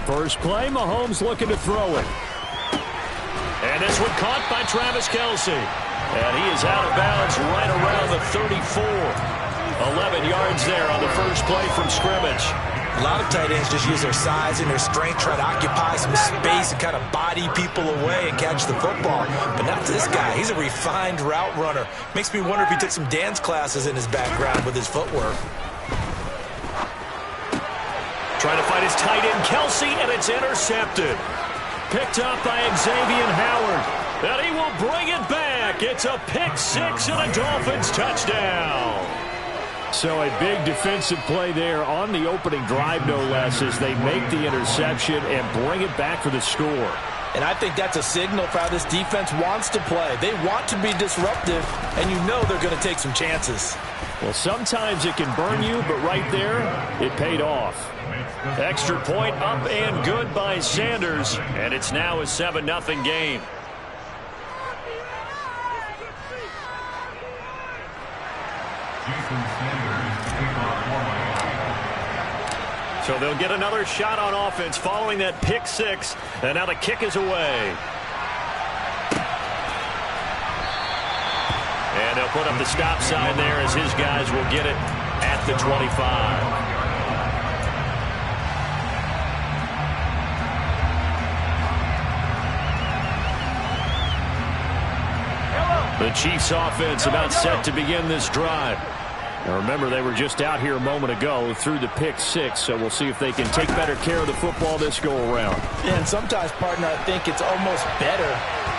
First play, Mahomes looking to throw it. And this one caught by Travis Kelce. And he is out of bounds right around the 34. 11 yards there on the first play from scrimmage. A lot of tight ends just use their size and their strength, try to occupy some space and kind of body people away and catch the football. But not this guy. He's a refined route runner. Makes me wonder if he took some dance classes in his background with his footwork. Trying to find his tight end, Kelce, and it's intercepted. Picked up by Xavier Howard. And he will bring it back. It's a pick six and a Dolphins touchdown. So a big defensive play there on the opening drive, no less, as they make the interception and bring it back for the score. And I think that's a signal for how this defense wants to play. They want to be disruptive, and you know they're going to take some chances. Well, sometimes it can burn you, but right there, it paid off. Extra point up and good by Sanders, and it's now a 7-0 game. So they'll get another shot on offense following that pick six, and now the kick is away. And they'll put up the stop sign there as his guys will get it at the 25. The Chiefs offense about set to begin this drive. Now remember, they were just out here a moment ago through the pick six, so we'll see if they can take better care of the football this go around. Yeah, and sometimes, partner, I think it's almost better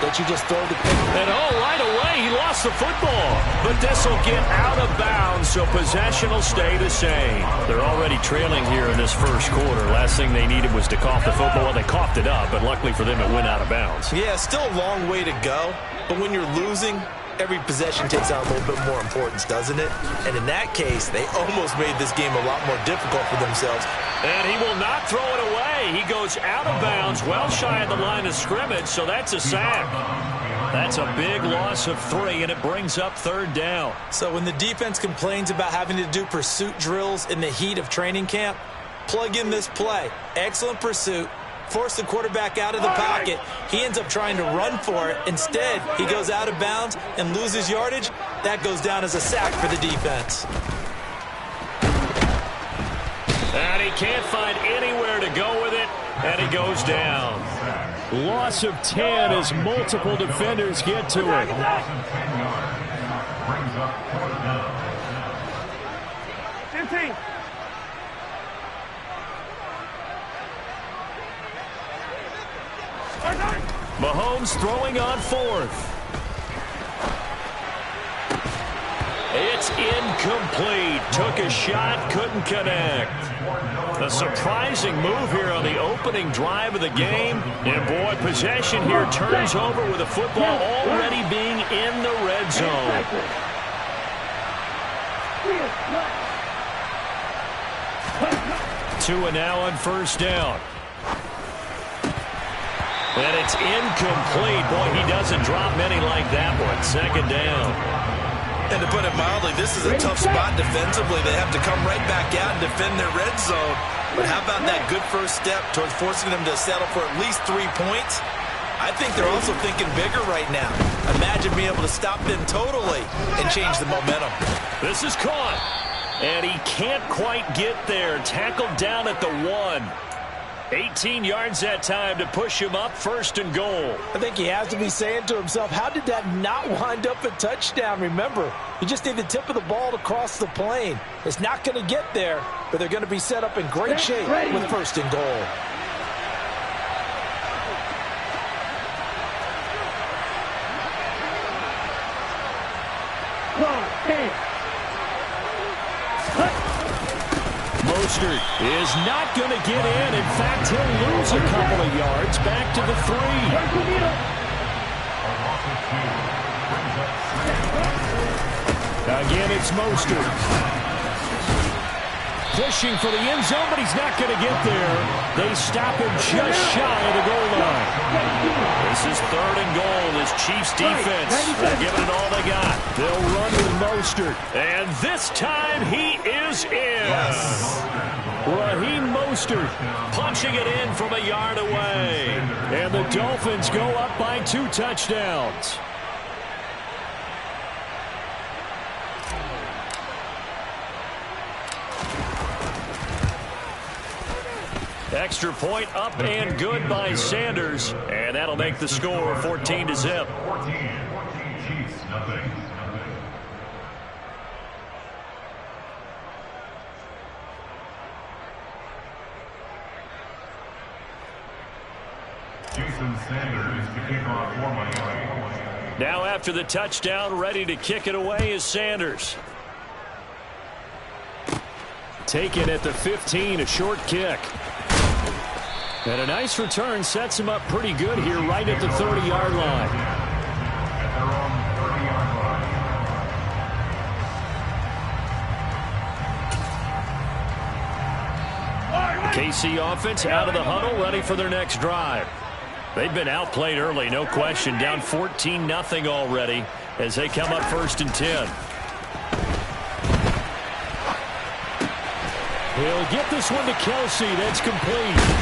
that you just throw the pick. And right away, he lost the football. But this will get out of bounds, so possession will stay the same. They're already trailing here in this first quarter. Last thing they needed was to cough the football. Well, they coughed it up, but luckily for them, it went out of bounds. Yeah, still a long way to go. But when you're losing, every possession takes on a little bit more importance, doesn't it? And in that case, they almost made this game a lot more difficult for themselves. And he will not throw it away. He goes out of bounds, well shy of the line of scrimmage, so that's a sack. That's a big loss of 3, and it brings up third down. So when the defense complains about having to do pursuit drills in the heat of training camp, plug in this play. Excellent pursuit. Force the quarterback out of the pocket. He ends up trying to run for it. Instead, he goes out of bounds and loses yardage. That goes down as a sack for the defense. And he can't find anywhere to go with it, and he goes down. Loss of 10 as multiple defenders get to it. 15. Mahomes throwing on fourth. It's incomplete. Took a shot, couldn't connect. A surprising move here on the opening drive of the game. And boy, possession here turns over with the football already being in the red zone. Tua now on first down. And it's incomplete. Boy, he doesn't drop many like that one. Second down. And to put it mildly, this is a tough spot defensively. They have to come right back out and defend their red zone. But how about that good first step towards forcing them to settle for at least 3 points? I think they're also thinking bigger right now. Imagine being able to stop them totally and change the momentum. This is caught. And he can't quite get there. Tackled down at the 1. 18 yards that time to push him up, first and goal. I think he has to be saying to himself, how did that not wind up a touchdown? Remember, you just need the tip of the ball to cross the plane. It's not going to get there, but they're going to be set up in great shape with first and goal. Mostert is not going to get in. In fact, he'll lose a couple of yards back to the 3. Again, it's Mostert. Pushing for the end zone, but he's not going to get there. They stop him just shy of the goal line. Chiefs defense, they're giving it all they got. They'll run with Mostert. And this time he is in. Yes. Raheem Mostert punching it in from a yard away. And the Dolphins go up by 2 touchdowns. Extra point up and good by Sanders. And that'll make the score 14-0. 14 Chiefs, nothing. Jason Sanders to kick off for Miami. Now after the touchdown, ready to kick it away is Sanders. Taken at the 15, a short kick. And a nice return sets him up pretty good here right at the 30-yard line. At their own 30-yard line. KC offense out of the huddle, ready for their next drive. They've been outplayed early, no question. Down 14-0 already as they come up 1st and 10. He'll get this one to Kelce. That's complete.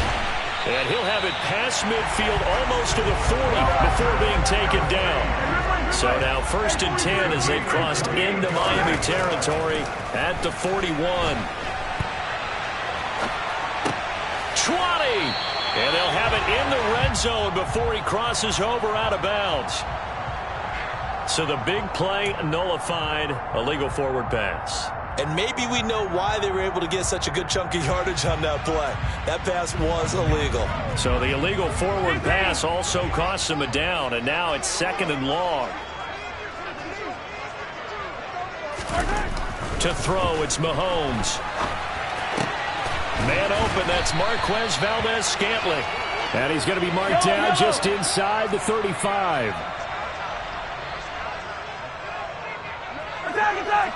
And he'll have it past midfield almost to the 40 before being taken down. So now 1st and 10 as they've crossed into Miami territory at the 41. 20. And they'll have it in the red zone before he crosses over out of bounds. So the big play nullified, a legal forward pass. And maybe we know why they were able to get such a good chunk of yardage on that play. That pass was illegal. So the illegal forward pass also cost him a down, and now it's 2nd and long. To throw, it's Mahomes. Man open, that's Marquez Valdes-Scantling. And he's going to be marked down just inside the 35. Attack!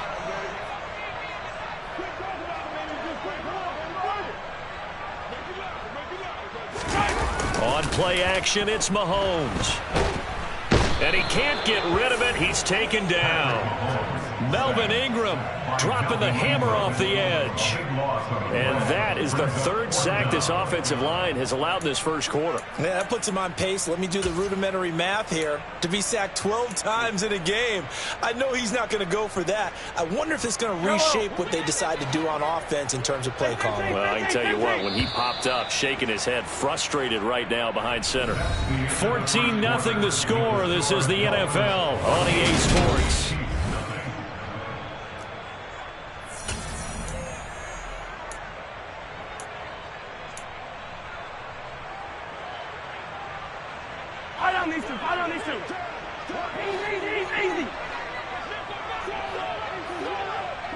On play action, it's Mahomes. And he can't get rid of it. He's taken down. Melvin Ingram dropping the hammer off the edge. And that is the 3rd sack this offensive line has allowed in this 1st quarter. Man, that puts him on pace. Let me do the rudimentary math here. To be sacked 12 times in a game. I know he's not going to go for that. I wonder if it's going to reshape what they decide to do on offense in terms of play calling. Well, I can tell you what, when he popped up, shaking his head, frustrated right now behind center. 14-0 the score. This is the NFL on EA Sports. Fight on these two. Easy.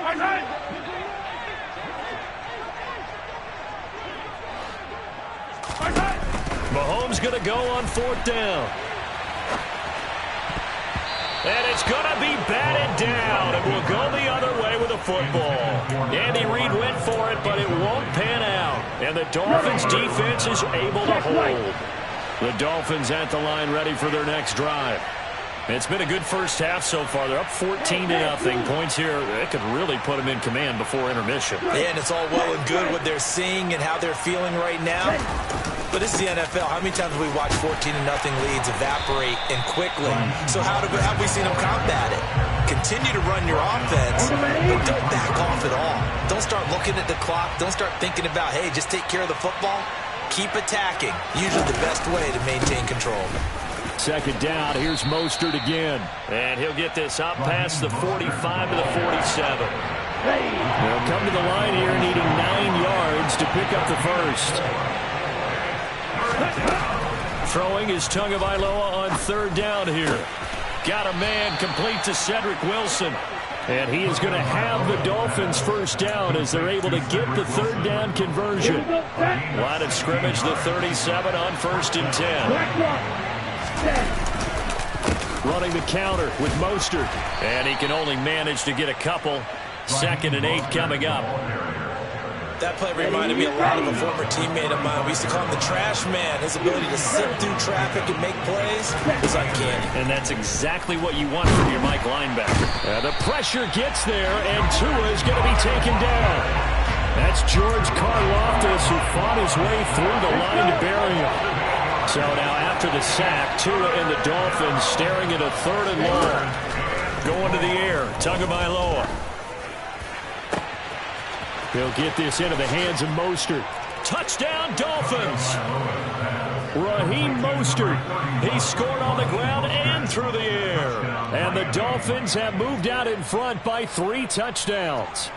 Right. Mahomes going to go on 4th down. And it's going to be batted down. It will go the other way with the football. Andy Reid went for it, but it won't pan out. And the Dolphins defense is able to hold. The Dolphins at the line ready for their next drive. It's been a good first half so far. They're up 14-0. Points here, it could really put them in command before intermission. Yeah, and it's all well and good what they're seeing and how they're feeling right now. But this is the NFL. How many times have we watched 14-0 leads evaporate and quickly? So how have we seen them combat it? Continue to run your offense, but don't back off at all. Don't start looking at the clock. Don't start thinking about, hey, just take care of the football. Keep attacking. Usually the best way to maintain control. 2nd down. Here's Mostert again. And he'll get this up past the 45 to the 47. They'll come to the line here needing 9 yards to pick up the 1st. Throwing is Tagovailoa on 3rd down here. Got a man complete to Cedric Wilson. And he is going to have the Dolphins 1st down as they're able to get the 3rd down conversion. Line of scrimmage, the 37 on 1st and 10. Running the counter with Mostert. And he can only manage to get a couple. 2nd and 8 coming up. That play reminded me a lot of a former teammate of mine. We used to call him the trash man. His ability to sift through traffic and make plays is uncanny. And that's exactly what you want from your Mike linebacker. The pressure gets there, and Tua is going to be taken down. That's George Karlaftis, who fought his way through the line to bury him. So now after the sack, Tua and the Dolphins staring at a 3rd and long. Going to the air, Tagovailoa. He'll get this into the hands of Mostert. Touchdown, Dolphins! Raheem Mostert. He scored on the ground and through the air. And the Dolphins have moved out in front by 3 touchdowns.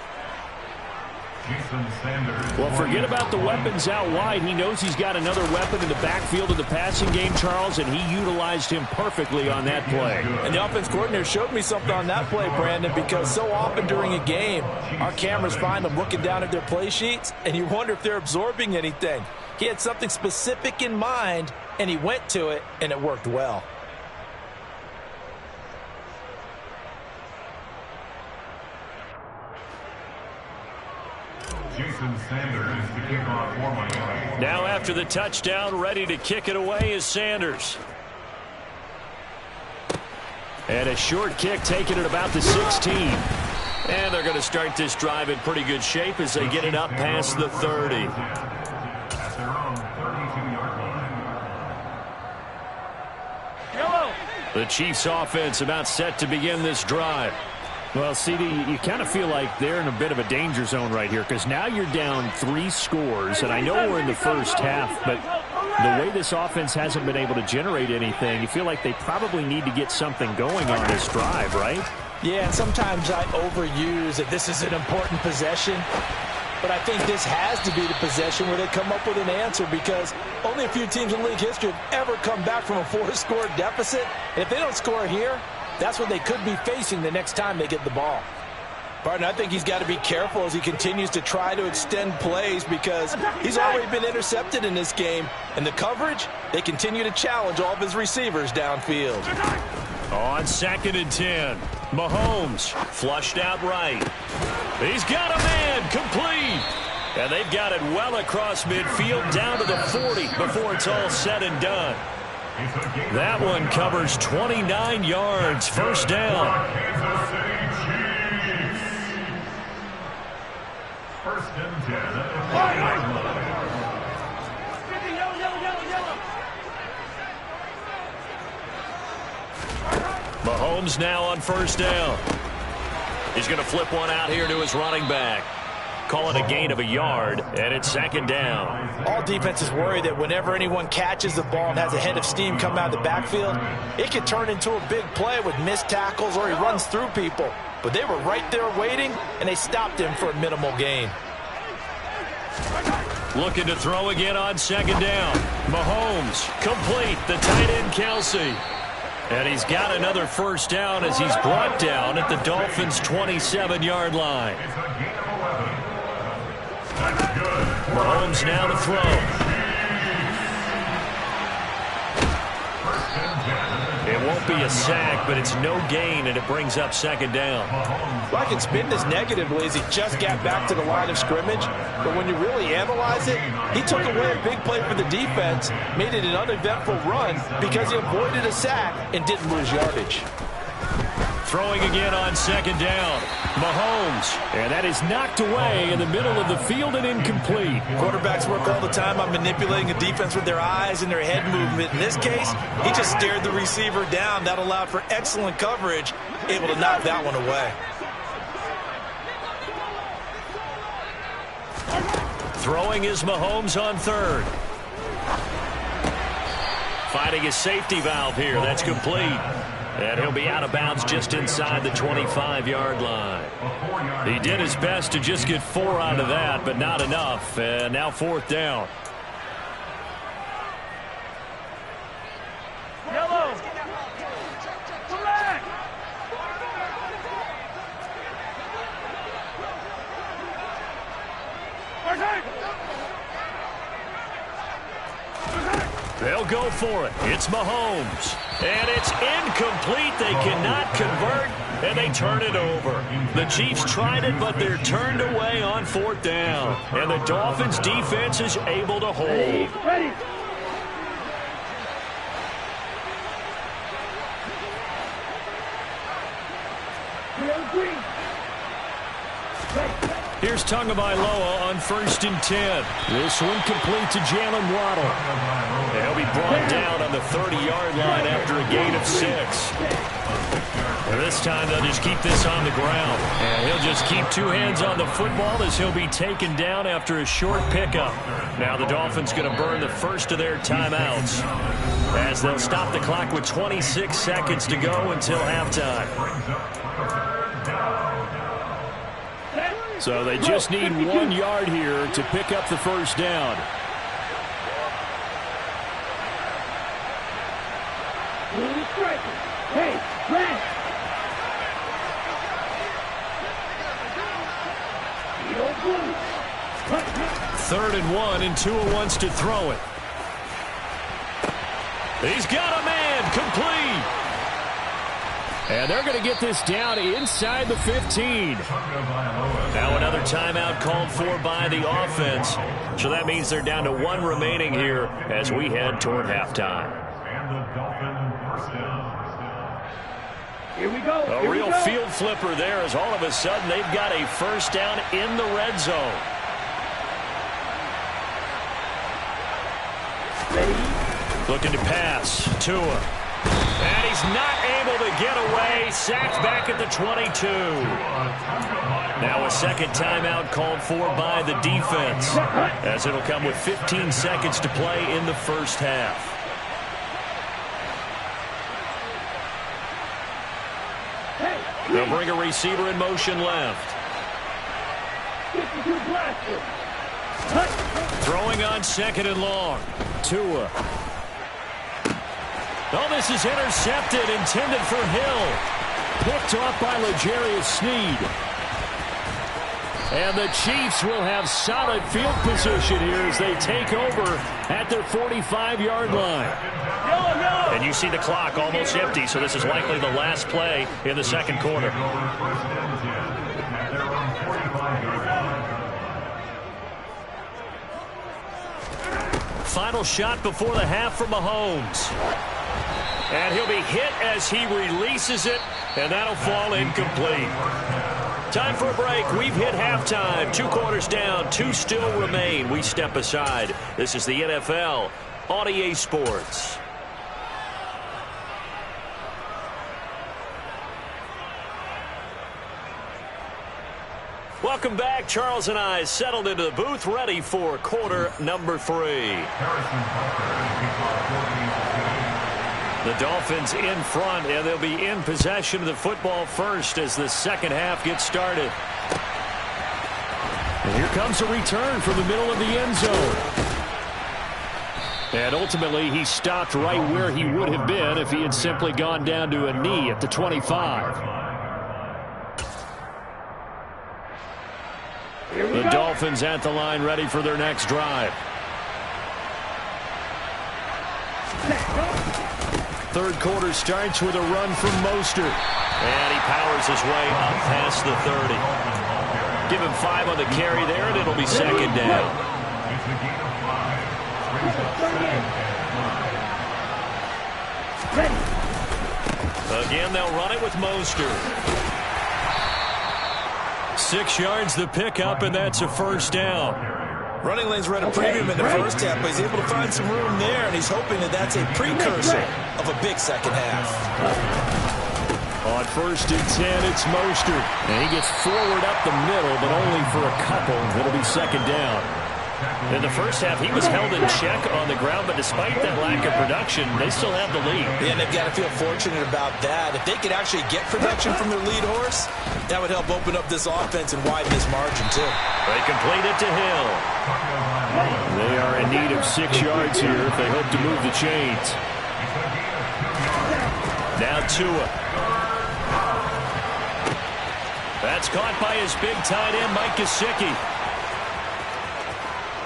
Well, forget about the weapons out wide. He knows he's got another weapon in the backfield of the passing game, Charles, and he utilized him perfectly on that play. And the offense coordinator showed me something on that play, Brandon, because so often during a game, our cameras find them looking down at their play sheets, and you wonder if they're absorbing anything. He had something specific in mind, and he went to it, and it worked well. Jason Sanders to kick off for Miami. Now after the touchdown, ready to kick it away is Sanders. And a short kick taken at about the 16. And they're going to start this drive in pretty good shape as they get it up past the 30. At their own 32-yard line. The Chiefs offense about set to begin this drive. Well, CD, you kind of feel like they're in a bit of a danger zone right here because now you're down 3 scores, and I know we're in the first half, but the way this offense hasn't been able to generate anything, you feel like they probably need to get something going on this drive, right? Yeah, and sometimes I overuse that this is an important possession, but I think this has to be the possession where they come up with an answer because only a few teams in league history have ever come back from a 4-score deficit, and if they don't score here, that's what they could be facing the next time they get the ball. Barton, I think he's got to be careful as he continues to try to extend plays because he's already been intercepted in this game. And the coverage, they continue to challenge all of his receivers downfield. On 2nd and 10, Mahomes flushed out right. He's got a man complete. And they've got it well across midfield down to the 40 before it's all said and done. That one covers 29 yards, 1st down. Kansas City Chiefs. 1st and 10 at the 40-yard line. Mahomes now on 1st down. He's going to flip one out here to his running back. Call it a gain of a yard, and it's 2nd down. All defenses worry that whenever anyone catches the ball and has a head of steam come out of the backfield, it could turn into a big play with missed tackles or he runs through people. But they were right there waiting, and they stopped him for a minimal gain. Looking to throw again on 2nd down. Mahomes, complete, the tight end Kelce. And he's got another 1st down as he's brought down at the Dolphins' 27-yard line. It's a gain of 11. Mahomes now to throw. It won't be a sack, but it's no gain, and it brings up 2nd down. Well, I can spin this negatively as he just got back to the line of scrimmage, but when you really analyze it, he took away a big play for the defense, made it an uneventful run because he avoided a sack and didn't lose yardage. Throwing again on 2nd down. Mahomes. And that is knocked away in the middle of the field and incomplete. Quarterbacks work all the time on manipulating a defense with their eyes and their head movement. In this case, he just stared the receiver down. That allowed for excellent coverage, able to knock that one away. Throwing is Mahomes on 3rd. Finding his safety valve here. That's complete. And he'll be out of bounds just inside the 25-yard line. He did his best to just get 4 out of that, but not enough. And now 4th down. Yellow. Come back. They'll go for it. It's Mahomes. And it's incomplete. They cannot convert, and they turn it over. The Chiefs tried it, but they're turned away on 4th down. And the Dolphins' defense is able to hold. Ready. Here's Tagovailoa on 1st and 10. This one complete to Jalen Waddle. And he'll be brought down on the 30-yard line after a gain of 6. And this time they'll just keep this on the ground. And he'll just keep 2 hands on the football as he'll be taken down after a short pickup. Now the Dolphins going to burn the first of their timeouts as they'll stop the clock with 26 seconds to go until halftime. So they just need 1 yard here to pick up the first down. Hey, Brad. 3rd and 1, and Tua wants to throw it. He's got a man, complete. And they're going to get this down inside the 15. Now another timeout called for by the offense. So that means they're down to 1 remaining here as we head toward halftime. Here we go. A real field flipper there as all of a sudden they've got a first down in the red zone. Looking to pass. Tua. And he's not able to get away. Sacked back at the 22. Now a second timeout called for by the defense, as it'll come with 15 seconds to play in the first half. They'll bring a receiver in motion left. Throwing on 2nd and long. Tua. Oh, this is intercepted, intended for Hill. Picked off by L'Jarius Sneed. And the Chiefs will have solid field position here as they take over at their 45-yard line. And you see the clock almost empty, so this is likely the last play in the second quarter. Final shot before the half from Mahomes. And he'll be hit as he releases it, and that'll fall incomplete. Time for a break. We've hit halftime. 2 quarters down, 2 still remain. We step aside. This is the NFL on EA Sports. Welcome back. Charles and I settled into the booth, ready for quarter number 3. The Dolphins in front, and they'll be in possession of the football first as the second half gets started. And here comes a return from the middle of the end zone. And ultimately, he stopped right where he would have been if he had simply gone down to a knee at the 25. The Dolphins at the line, ready for their next drive. Third quarter starts with a run from Mostert. And he powers his way up past the 30. Give him 5 on the carry there, and it'll be second down. Again, they'll run it with Mostert. 6 yards the pickup, and that's a first down. Running lanes were at a premium in the first half, but he's able to find some room there, and he's hoping that that's a precursor of a big second half. On 1st and 10, it's Mostert. And he gets forward up the middle, but only for a couple. It'll be second down. In the first half, he was held in check on the ground, but despite that lack of production, they still have the lead. Yeah, and they've got to feel fortunate about that. If they could actually get production from their lead horse, that would help open up this offense and widen this margin, too. They complete it to Hill. They are in need of 6 yards here if they hope to move the chains. Now Tua. That's caught by his big tight end, Mike Gesicki.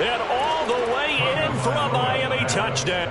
And all the way in for a Miami touchdown.